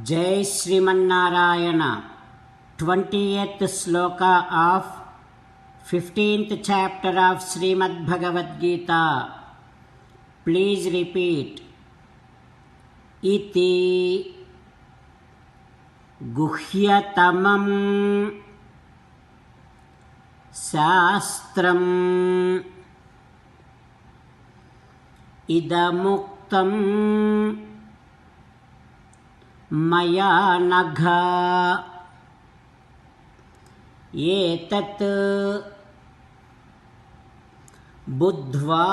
Jai Srimanarayana. 20th sloka of 15th chapter of Srimad Bhagavad Gita. Please repeat. Iti guhyatamam shastram idamuktam मया नघ एतत् बुद्ध्वा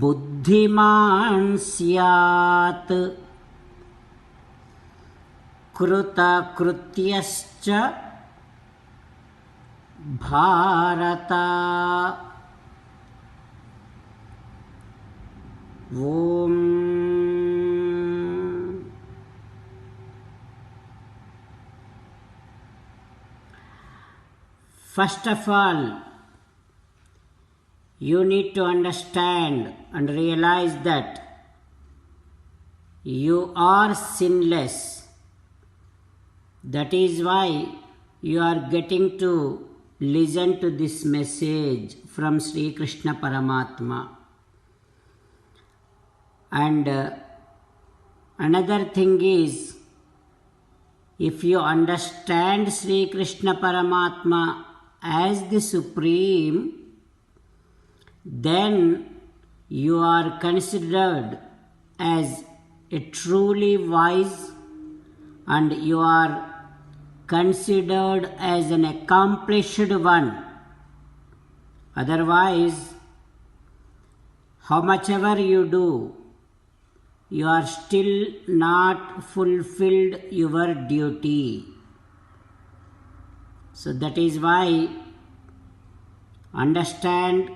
बुद्धिमान् स्यात् कृतकृत्यश्च भारत। ओम First of all, you need to understand and realize that you are sinless. That is why you are getting to listen to this message from Sri Krishna Paramatma. And another thing is, if you understand Sri Krishna Paramatma as the Supreme, then you are considered as a truly wise, and you are considered as an accomplished one. Otherwise, how much ever you do, you are still not fulfilled your duty. So that is why understand,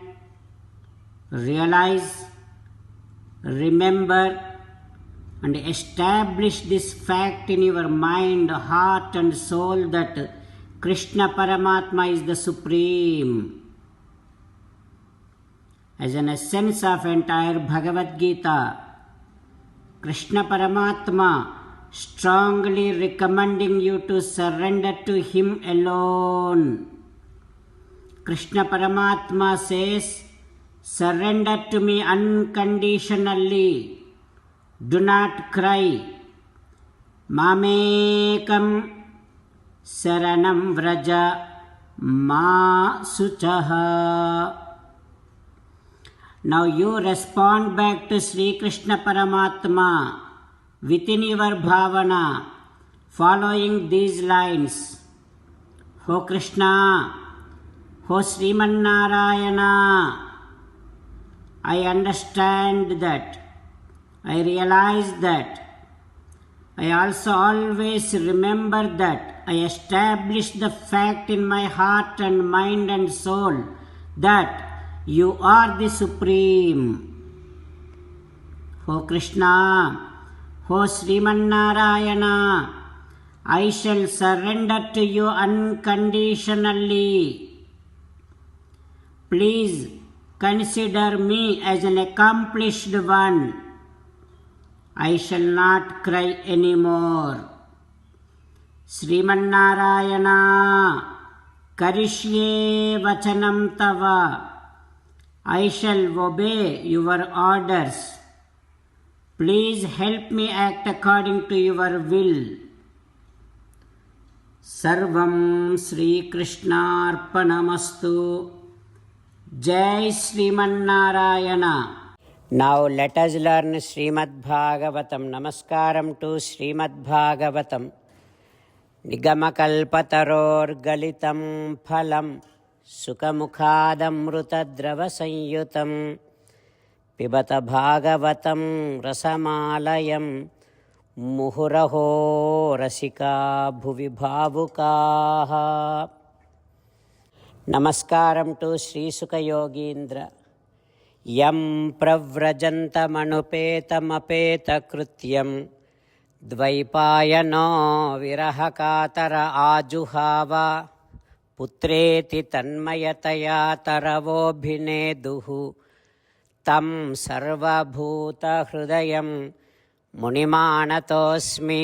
realize, remember, and establish this fact in your mind, heart and soul that Krishna Paramatma is the Supreme. As an essence of entire Bhagavad Gita, Krishna Paramatma strongly recommending you to surrender to Him alone. Krishna Paramatma says, surrender to me unconditionally. Do not cry. Mamekam saranam vraja ma suchaha. Now you respond back to Sri Krishna Paramatma within your bhavana, following these lines. Ho Krishna, Ho Sriman Narayana, I understand that, I realize that, I also always remember that, I establish the fact in my heart and mind and soul that you are the Supreme. Ho Krishna, Ho Sriman Narayana, I shall surrender to you unconditionally. Please consider me as an accomplished one. I shall not cry anymore. Sriman Narayana, Karishye Vachanam Tava, I shall obey your orders. Please help me act according to your will. Sarvam Sri Krishnarpanamastu. Jai Sriman Narayana. Now let us learn Srimad Bhagavatam. Namaskaram to Srimad Bhagavatam. Nigamakalpataror galitam phalam Sukhamukhadamrutadrava sanyutam Pibata Bhagavatam rasamalayam Muhuraho rasika bhuvi bhavukaha. Namaskaram to Sri Sukha Yogindra. Yam pravrajantamanupeta krutyam Dvaipayano virahakatara ajuhava पुत्रेति तन्मयतया तरवोऽभिनेदुः तं सर्वभूतहृदयं మునిమానతోస్మి.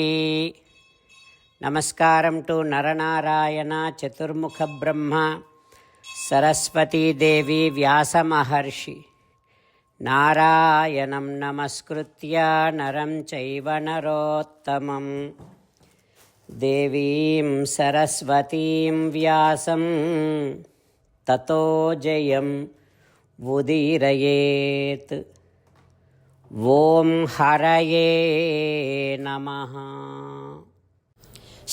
నమస్కారం to Nara Narayana చతుర్ముఖ బ్రహ్మ సరస్వతీదేవి వ్యాస మహర్షి. నారాయణం నమస్కృత్య నరం చైవ నరోత్తమం దేవీం సరస్వతీం వ్యాసం తతో జయం ఉదీరయేత్. ఓం హరయే నమః.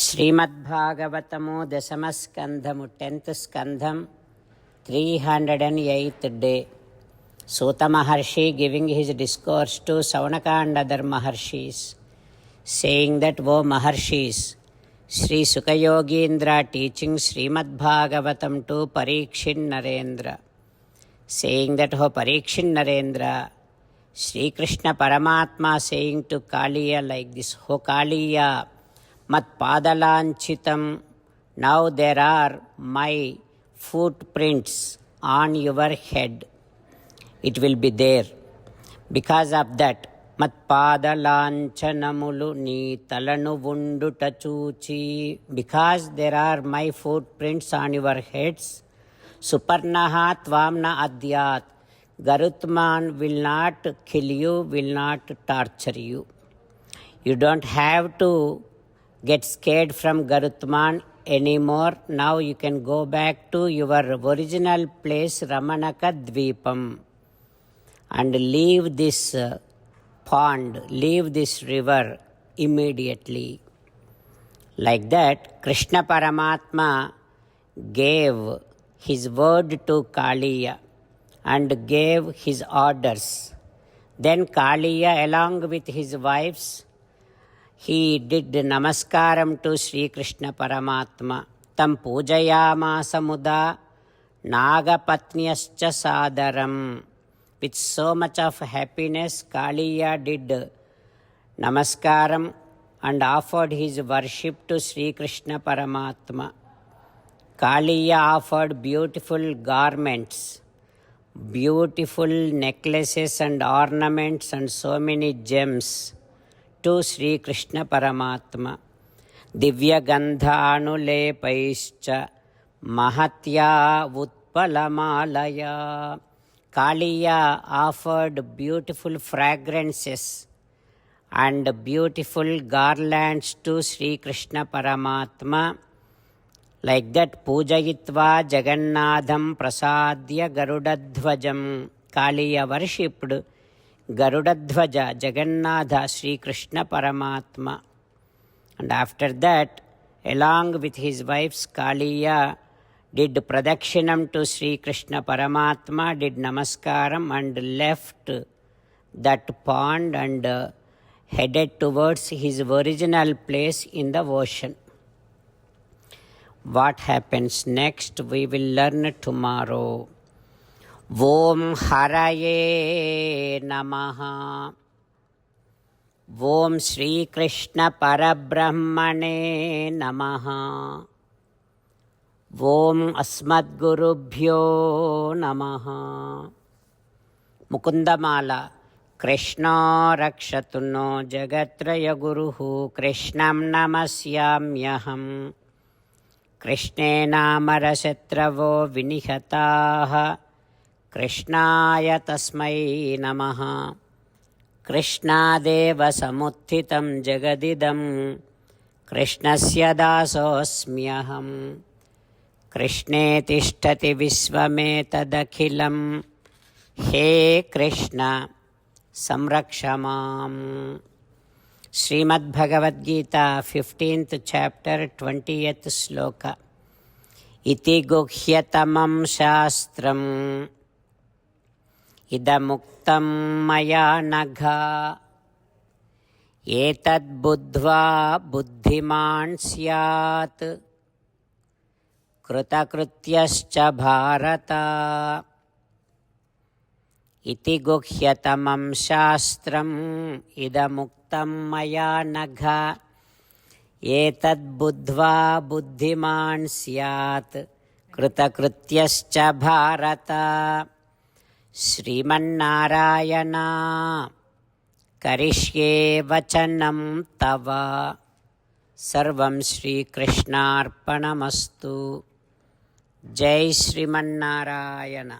శ్రీమద్భాగవతము దశమస్కంధము 10th స్కంధం 308th day. Suta Maharshi giving his discourse to Saunaka and other Maharshis, saying that, O Maharshis, Sri Sukayogindra teaching Srimad Bhagavatam to Parikshit Narendra, saying that, O Parikshit Narendra, Sri Krishna Paramatma saying to Kaliya like this, O Kaliya, Mat Padalanchitam, now there are my footprints on your head. It will be there. Because of that, Mat Padalanchanamulu ni talanu vunduta chuchi, because there are my footprints on your heads, Suparnaha Tvamna Adyat, Garutman will not kill you, will not torture you. You don't have to get scared from Garutman anymore. Now you can go back to your original place, Ramanaka Dvipam, and leave this pond, leave this river immediately. Like that, Krishna Paramatma gave his word to Kaliya and gave his orders. Then Kaliya, along with his wives, he did namaskaram to Sri Krishna Paramatma. Tam pujayamasa muda nagapatnyascha sadaram. With so much of happiness, Kaliya did namaskaram and offered his worship to Sri Krishna Paramatma. Kaliya offered beautiful garments, beautiful necklaces and ornaments and so many gems to Sri Krishna Paramatma. Divya gandhanulepaischa mahatya utpalamalaya. Kaliya offered beautiful fragrances and beautiful garlands to Sri Krishna Paramatma. Like that, Pujayitva Jagannadham Prasadya Garudadhvajam. Kaliya worshipped Garudadhvaja, Jagannatha, Sri Krishna Paramatma. And after that, along with his wives, Kaliya did pradakshinam to Sri Krishna Paramatma, did namaskaram and left that pond and headed towards his original place in the ocean. What happens next we will learn tomorrow. Om Haraye Namaha. Om Sri Krishna Parabrahmane Namaha. Om Asmadgurubhyo Namaha. Mukundamala. Krishna Rakshatu no Jagatraya Guruhu Krishnam Namasyamyaham. Krishne Namarashatravo Vinihataha Krishnaya Tasmai Namaha. Krishnadeva Samuthitam Jagadidam Krishnasya Dasosmyaham. Krishne Tishtati Visvametadakhilam. He Krishna Samrakshamam. Srimad Bhagavad Gita 15th chapter 20th sloka. Iti guhyatamam shastram idamuktam maya nagha etad buddhva buddhiman syat कृतकृत्यश्च भारत. इति गुह्यतमं शास्त्रम् इदमुक्तं मया नघ एतद्बुद्ध्वा बुद्धिमान् स्यात् कृतकृत्यश्च भारत. श्रीमन्नारायण కరిష్యే వచనం తవ. సర్వం శ్రీకృష్ణార్పణమస్తు. జై శ్రీమన్నారాయణ.